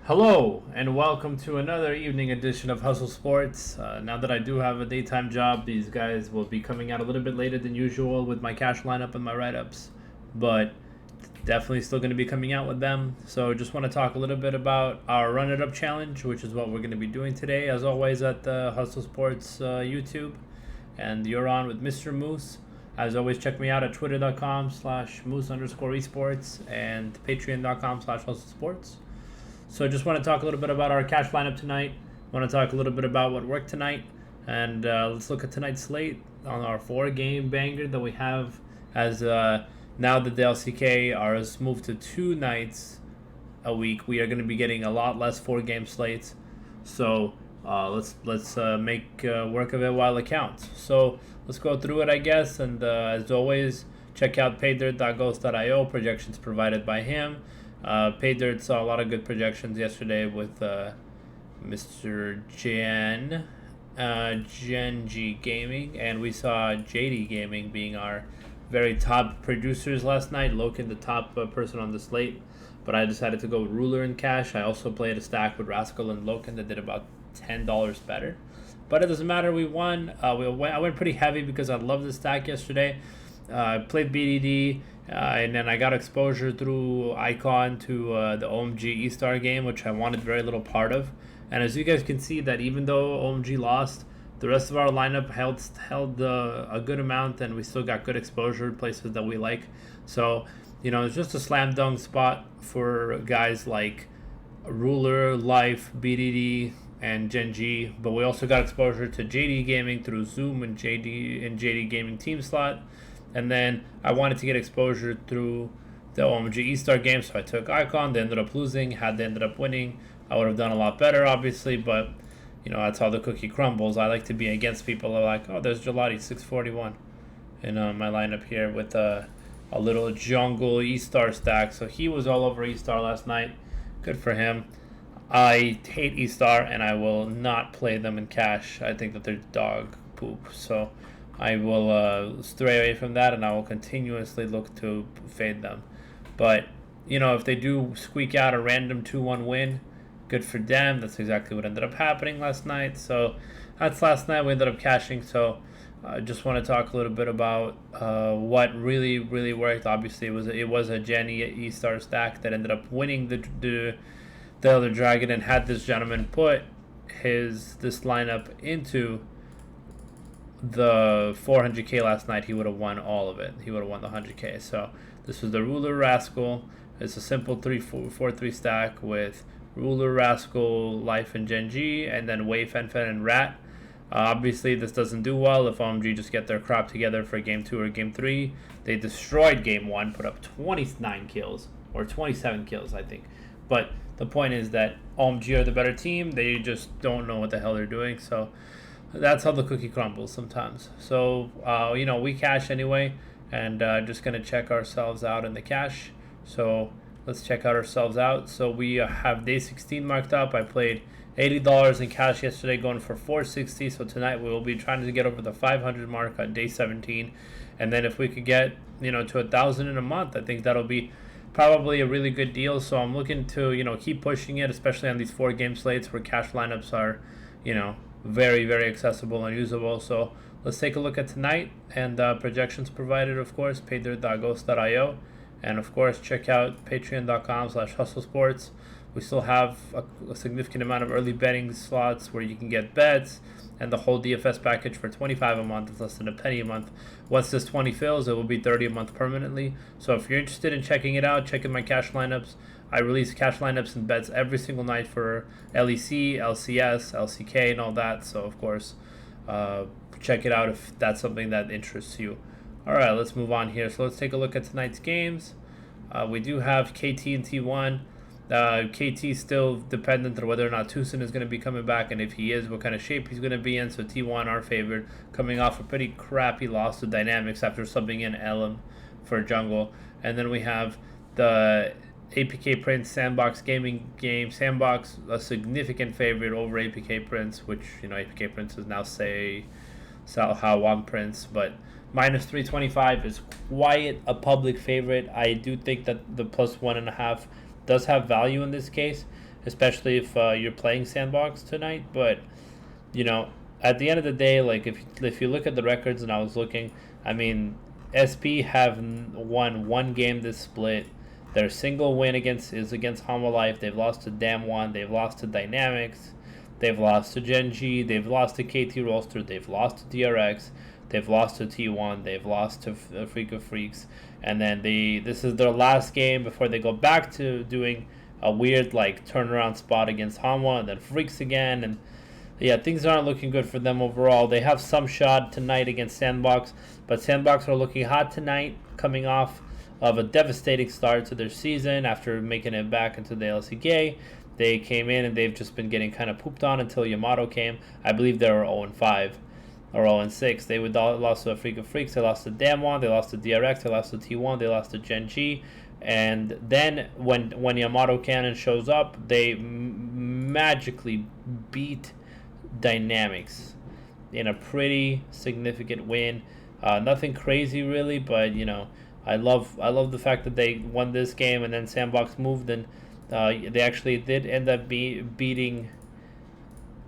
Hello and welcome to another evening edition of Hustle Sports. Now that I do have a daytime job, these guys will be coming out a little bit later than usual with my cash lineup and my write-ups, but definitely still going to be coming out with them. So just want to talk a little bit about our Run It Up challenge, which is what we're going to be doing today, as always at the Hustle Sports YouTube. And you're on with Mr. Moose. As always, check me out at twitter.com/moose_esports and patreon.com/hustlesports. So I just want to talk a little bit about our cash lineup tonight. I want to talk a little bit about what worked tonight. And let's look at tonight's slate on our 4-game banger that we have as now that the LCK are moved to 2 nights a week. We are going to be getting a lot less 4-game slates. So let's make work of it while it counts. So let's go through it, I guess. And as always, check out paydirt.ghost.io, projections provided by him. Paydirt saw a lot of good projections yesterday with Mr. Gen G Gaming, and we saw JD Gaming being our very top producers last night. Loken, the top person on the slate, but I decided to go with Ruler and Cash. I also played a stack with Rascal and Loken that did about $10 better, but it doesn't matter. We won. I went pretty heavy because I loved the stack yesterday. I played BDD. And then I got exposure through Icon to the OMG E-Star game, which I wanted very little part of. And as you guys can see, that even though OMG lost, the rest of our lineup held a good amount, and we still got good exposure in places that we like. So, it's just a slam dunk spot for guys like Ruler, Life, BDD, and Gen G. But we also got exposure to JD Gaming through Zoom and JD Gaming Team Slot. And then I wanted to get exposure through the OMG E-Star game, so I took Icon. They ended up losing. Had they ended up winning, I would have done a lot better, obviously. But, that's how the cookie crumbles. I like to be against people who are like, oh, there's Gelati, 641 in my lineup here with a little jungle E-Star stack. So he was all over E-Star last night. Good for him. I hate E-Star, and I will not play them in cash. I think that they're dog poop. So I will stray away from that, and I will continuously look to fade them. But, if they do squeak out a random 2-1 win, good for them. That's exactly what ended up happening last night. So that's last night. We ended up cashing. So I just want to talk a little bit about what really, really worked. Obviously, it was a Jenny E-Star stack that ended up winning the other dragon, and had this gentleman put this lineup into the 400k last night, he would have won all of it. He would have won the 100k. So this was the Ruler Rascal. It's a simple 3-4-3 stack with Ruler, Rascal, Life, and Gen G, and then Wave, Fen, and Rat. Obviously, this doesn't do well if OMG just get their crap together for Game 2 or Game 3. They destroyed Game 1, put up 29 kills, or 27 kills, I think. But the point is that OMG are the better team. They just don't know what the hell they're doing. So that's how the cookie crumbles sometimes. So, we cash anyway, and just going to check ourselves out in the cash. So let's check ourselves out. So we have day 16 marked up. I played $80 in cash yesterday, going for $460. So tonight we will be trying to get over the 500 mark on day 17. And then if we could get, to 1,000 in a month, I think that'll be probably a really good deal. So I'm looking to, keep pushing it, especially on these 4-game slates where cash lineups are, very, very accessible and usable. So let's take a look at tonight, and projections provided, of course, paydirt.ghost.io, and of course check out patreon.com/hustlesports. We still have a significant amount of early betting slots where you can get bets, and the whole DFS package for $25 a month is less than a penny a month. Once this 20 fills, it will be $30 a month permanently. So if you're interested in checking it out, check in my cash lineups. I release cash lineups and bets every single night for LEC, LCS, LCK, and all that. So, of course, check it out if that's something that interests you. All right, let's move on here. So let's take a look at tonight's games. We do have KT and T1. KT still dependent on whether or not Tucson is going to be coming back, and if he is, what kind of shape he's going to be in. So T1 are favored, coming off a pretty crappy loss to Dynamics after subbing in Elam for jungle. And then we have the APK Prince Sandbox gaming game. Sandbox a significant favorite over APK Prince, which APK Prince is now Salhawan Prince, but minus 325 is quite a public favorite. I do think that the plus 1.5 does have value in this case, especially if you're playing Sandbox tonight. But you know, at the end of the day, like if you look at the records, and I was looking, I mean, SP have won one game this split. Their single win is against Hanwha Life. They've lost to Damwon. They've lost to Dynamics. They've lost to Gen G. They've lost to KT Roaster. They've lost to DRX. They've lost to T1. They've lost to Freak of Freaks. And then this is their last game before they go back to doing a weird like turnaround spot against Hanwha and then Freaks again. And yeah, things aren't looking good for them overall. They have some shot tonight against Sandbox, but Sandbox are looking hot tonight, coming off of a devastating start to their season after making it back into the LCK. They came in and they've just been getting kind of pooped on until Yamato came. I believe they were 0-5 or 0-6. They lost to a Freak of Freaks. They lost to Damwon. They lost to DRX. They lost to T1. They lost to Gen G. And then when Yamato Cannon shows up, they magically beat Dynamics in a pretty significant win. Nothing crazy really, but you know, I love the fact that they won this game, and then Sandbox moved, and they actually did end up beating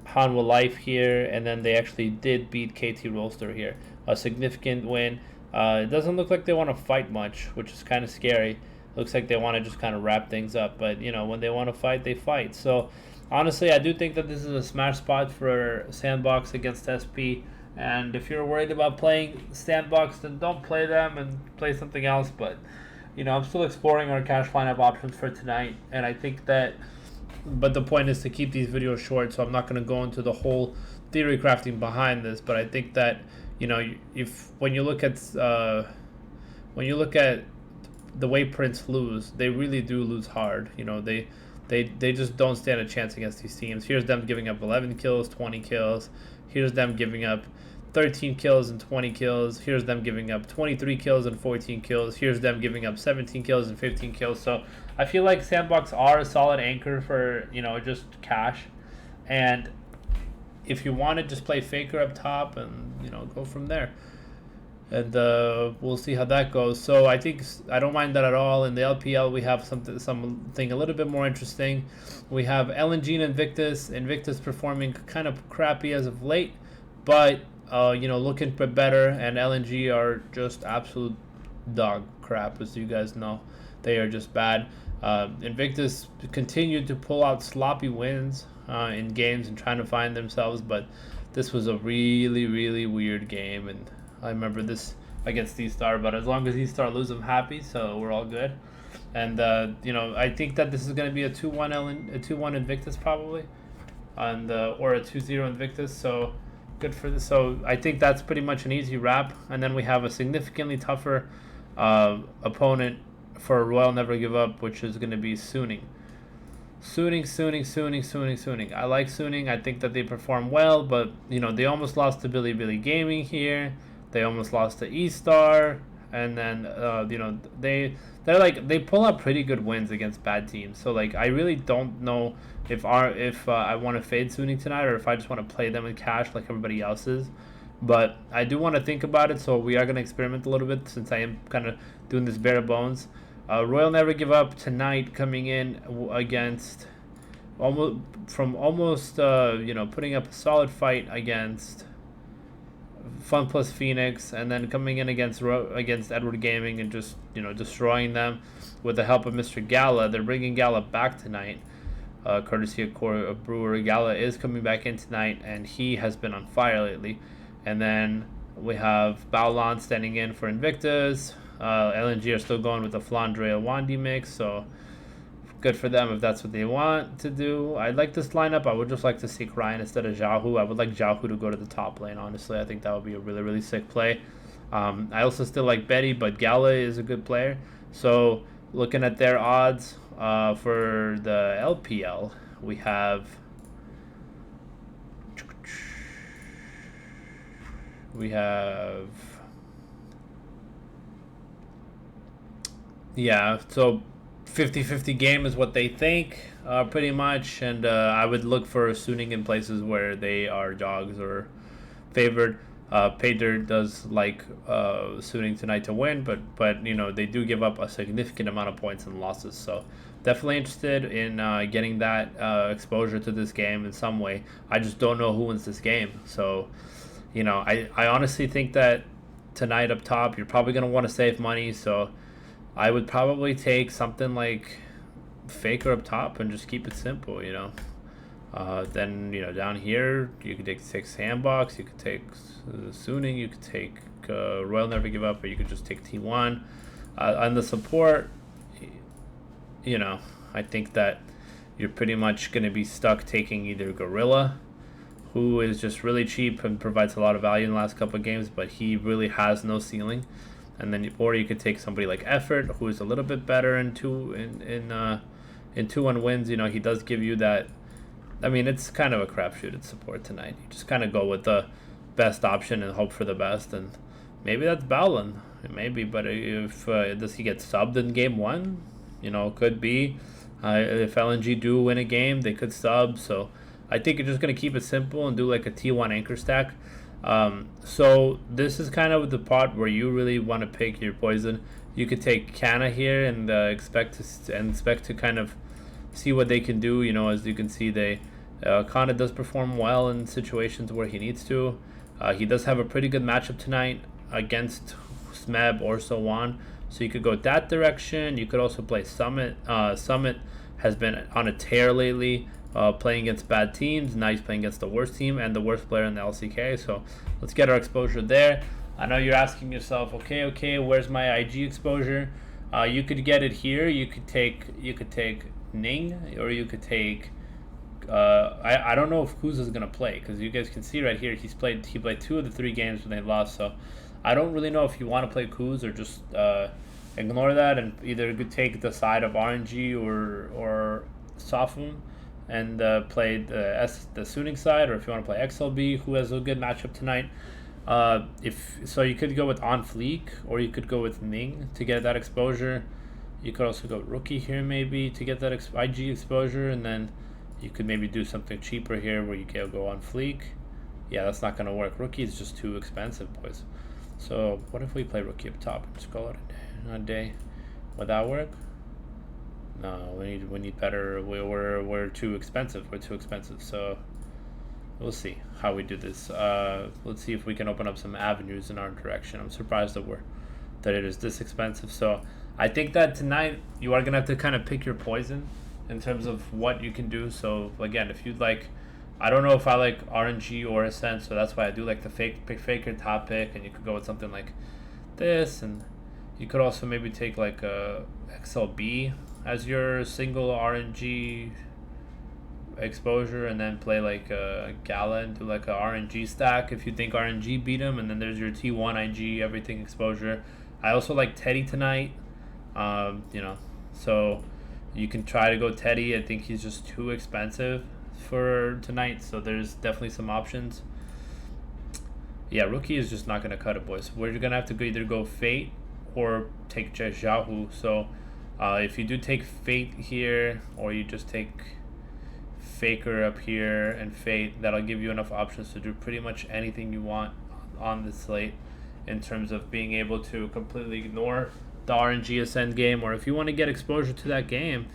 Hanwha Life here, and then they actually did beat KT Roaster here. A significant win. It doesn't look like they want to fight much, which is kind of scary. Looks like they want to just kind of wrap things up, but you know, when they want to fight, they fight. So honestly, I do think that this is a smash spot for Sandbox against SP. And if you're worried about playing Sandbox, then don't play them and play something else. But you know, I'm still exploring our cash lineup options for tonight, and I think that. But the point is to keep these videos short, so I'm not going to go into the whole theory crafting behind this. But I think that you know, when you look at the way Prince lose, they really do lose hard. You know, they just don't stand a chance against these teams. Here's them giving up 11 kills, 20 kills. Here's them giving up 13 kills and 20 kills. Here's them giving up 23 kills and 14 kills. Here's them giving up 17 kills and 15 kills. So I feel like Sandbox are a solid anchor for, you know, just cash. And if you want to just play Faker up top and, you know, go from there. And we'll see how that goes. So I think I don't mind that at all. In the LPL, we have something a little bit more interesting. We have LNG and Invictus. Invictus performing kind of crappy as of late, but you know, looking better. And LNG are just absolute dog crap, as you guys know. They are just bad. Invictus continued to pull out sloppy wins in games and trying to find themselves, but this was a really, really weird game. And I remember this against D-Star, but as long as D-Star lose, I'm happy, so we're all good. And you know, I think that this is going to be a 2-1 Invictus probably, and or a 2-0 Invictus. So good for this. So I think that's pretty much an easy wrap. And then we have a significantly tougher opponent for Royal Never Give Up, which is going to be Suning. Suning. I like Suning. I think that they perform well, but you know, they almost lost to Billy Gaming here. They almost lost to E-Star, and then you know, they pull out pretty good wins against bad teams. So like, I really don't know if I want to fade Suning tonight, or if I just want to play them in cash like everybody else is. But I do want to think about it, so we are going to experiment a little bit since I am kind of doing this bare bones. Royal Never Give Up tonight, coming in against almost you know, putting up a solid fight against Fun Plus Phoenix, and then coming in against Edward Gaming and just, you know, destroying them with the help of Mr. Gala. They're bringing Gala back tonight, courtesy of Brewer. Gala is coming back in tonight, and he has been on fire lately. And then we have Baolan standing in for Invictus. LNG are still going with the Flandre Wandi mix, so good for them if that's what they want to do. I like this lineup. I would just like to see Ryan instead of Xiaohu. I would like Xiaohu to go to the top lane, honestly. I think that would be a really, really sick play. I also still like Betty, but Gala is a good player. So looking at their odds for the LPL, we have yeah, so 50-50 game is what they think, pretty much. And I would look for Suning in places where they are dogs or favored. Pater does like Suning tonight to win, but you know, they do give up a significant amount of points and losses. So definitely interested in getting that exposure to this game in some way. I just don't know who wins this game. So, I honestly think that tonight up top, you're probably going to want to save money. So I would probably take something like Faker up top and just keep it simple. Then, down here, you could take Sandbox, you could take Suning, you could take Royal Never Give Up, or you could just take T1. On the support, I think that you're pretty much going to be stuck taking either Gorilla, who is just really cheap and provides a lot of value in the last couple of games, but he really has no ceiling. And then, or you could take somebody like Effort, who is a little bit better in 2-1 wins. He does give you that. I mean, it's kind of a crapshoot at support tonight. You just kind of go with the best option and hope for the best, and maybe that's Bowlin. Maybe, but if does he get subbed in game 1? Could be. If LNG do win a game, they could sub. So I think you're just going to keep it simple and do like a T1 anchor stack. So this is kind of the part where you really want to pick your poison. You could take Canna here and expect to kind of see what they can do. As you can see, Kana does perform well in situations where he needs to. He does have a pretty good matchup tonight against Smeb or so on. So you could go that direction. You could also play Summit. Summit has been on a tear lately, playing against bad teams. Now he's playing against the worst team and the worst player in the LCK. So let's get our exposure there. I know you're asking yourself, okay, where's my IG exposure? You could get it here. You could take Ning, or you could take. I don't know if Kuz is gonna play, because you guys can see right here he played 2 of the 3 games when they lost. So I don't really know if you want to play Kuz or just ignore that and either take the side of RNG or Sofum and play the Suning side, or if you want to play XLB, who has a good matchup tonight. If so, you could go with On Fleek, or you could go with Ning to get that exposure. You could also go Rookie here maybe to get that IG exposure, and then you could maybe do something cheaper here where you can go On Fleek. Yeah, that's not going to work. Rookie is just too expensive, boys. So what if we play Rookie up top and just call it a day? Would that work? No, we need better. We're too expensive. We're too expensive. So we'll see how we do this. Let's see if we can open up some avenues in our direction. I'm surprised that it is this expensive. So I think that tonight you are gonna have to kind of pick your poison in terms of what you can do. So again, if you'd like, I don't know if I like RNG or Ascent, so that's why I do like the Faker top pick, and you could go with something like this, and you could also maybe take like a XLB as your single RNG exposure, and then play like a Gala and do like a RNG stack if you think RNG beat him, and then there's your T1 IG everything exposure. I also like Teddy tonight, so you can try to go Teddy. I think he's just too expensive for tonight, so there's definitely some options. Yeah, Rookie is just not going to cut it, boys. We're going to have to either go Fate or take Jahu. So if you do take Fate here, or you just take Faker up here and Fate, that'll give you enough options to do pretty much anything you want on the slate in terms of being able to completely ignore the RNG Ascend game. Or if you want to get exposure to that game,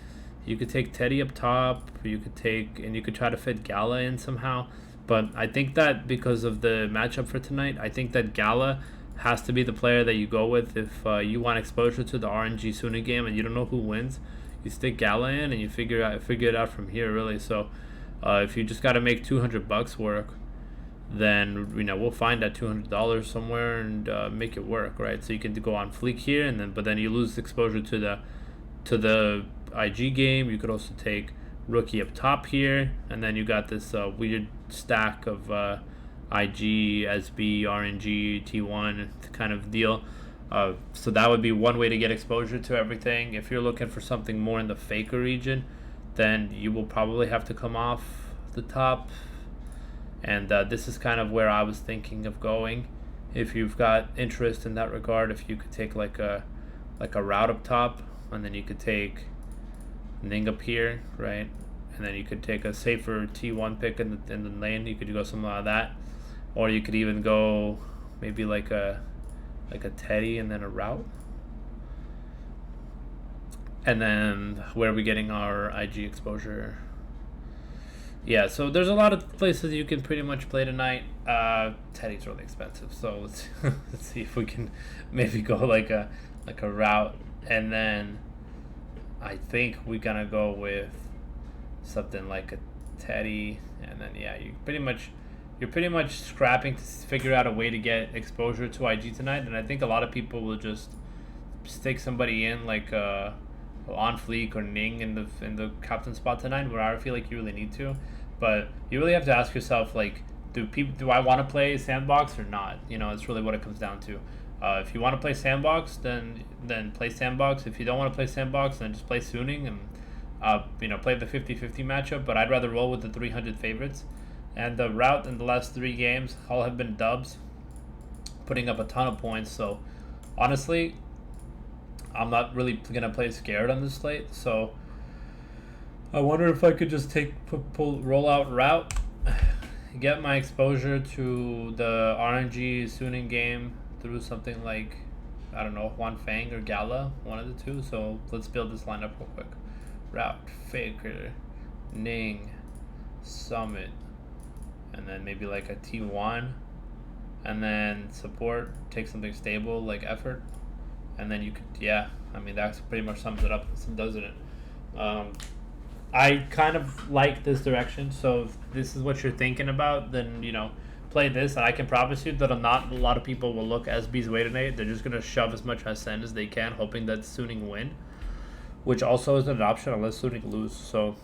you could take Teddy up top, you could try to fit Gala in somehow. But I think that because of the matchup for tonight, I think that Gala has to be the player that you go with if you want exposure to the RNG Suna game and you don't know who wins. You stick Gala in and you figure it out from here, really. So if you just got to make $200 work, then we'll find that $200 somewhere and make it work, right? So you can go On Fleek here, and but then you lose exposure to the IG game. You could also take Rookie up top here, and then you got this weird stack of IG, SB, RNG, T1 kind of deal. So that would be one way to get exposure to everything. If you're looking for something more in the Faker region, then you will probably have to come off the top. And this is kind of where I was thinking of going. If you've got interest in that regard, if you could take like a route up top, and then you could take Ning up here, right? And then you could take a safer T1 pick in the lane. You could go something like that, or you could even go maybe like a Teddy and then a route. And then where are we getting our IG exposure? Yeah, so there's a lot of places you can pretty much play tonight. Teddy's really expensive, so let's let's see if we can maybe go like a route, and then I think we're gonna go with something like a Teddy, and then yeah, you're pretty much scrapping to figure out a way to get exposure to IG tonight, and I think a lot of people will just stick somebody in like on fleek or Ning in the captain spot tonight, where I feel like you really need to, but you really have to ask yourself like, do I want to play sandbox or not? You know, it's really what it comes down to. If you want to play sandbox, then play sandbox. If you don't want to play sandbox, then just play Suning and play the 50-50 matchup. But I'd rather roll with the 300 favorites. And the route in the last 3 games all have been dubs, putting up a ton of points. So honestly, I'm not really gonna play scared on this slate. So I wonder if I could just roll out route, get my exposure to the RNG Suning game through something like, I don't know, Juan Fang or Gala, one of the two. So let's build this lineup real quick. Route, Faker, Ning, Summit, and then maybe like a T1, and then support, take something stable like Effort, and then you could, yeah, I mean, that's pretty much sums it up, doesn't it? I kind of like this direction, so if this is what you're thinking about, then, play this, and I can promise you that not a lot of people will look SB's way tonight. They're just going to shove as much SN as they can, hoping that Suning win, which also isn't an option unless Suning lose. So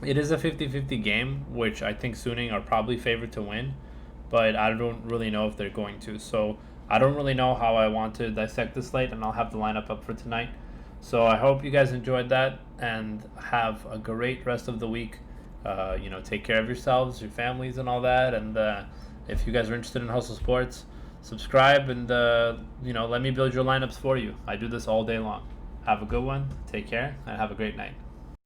it is a 50-50 game, which I think Suning are probably favored to win, but I don't really know if they're going to. So I don't really know how I want to dissect this slate, and I'll have the lineup up for tonight. So I hope you guys enjoyed that, and have a great rest of the week. Take care of yourselves, your families, and all that. And if you guys are interested in Hustle Sports, subscribe and let me build your lineups for you. I do this all day long. Have a good one. Take care, and have a great night.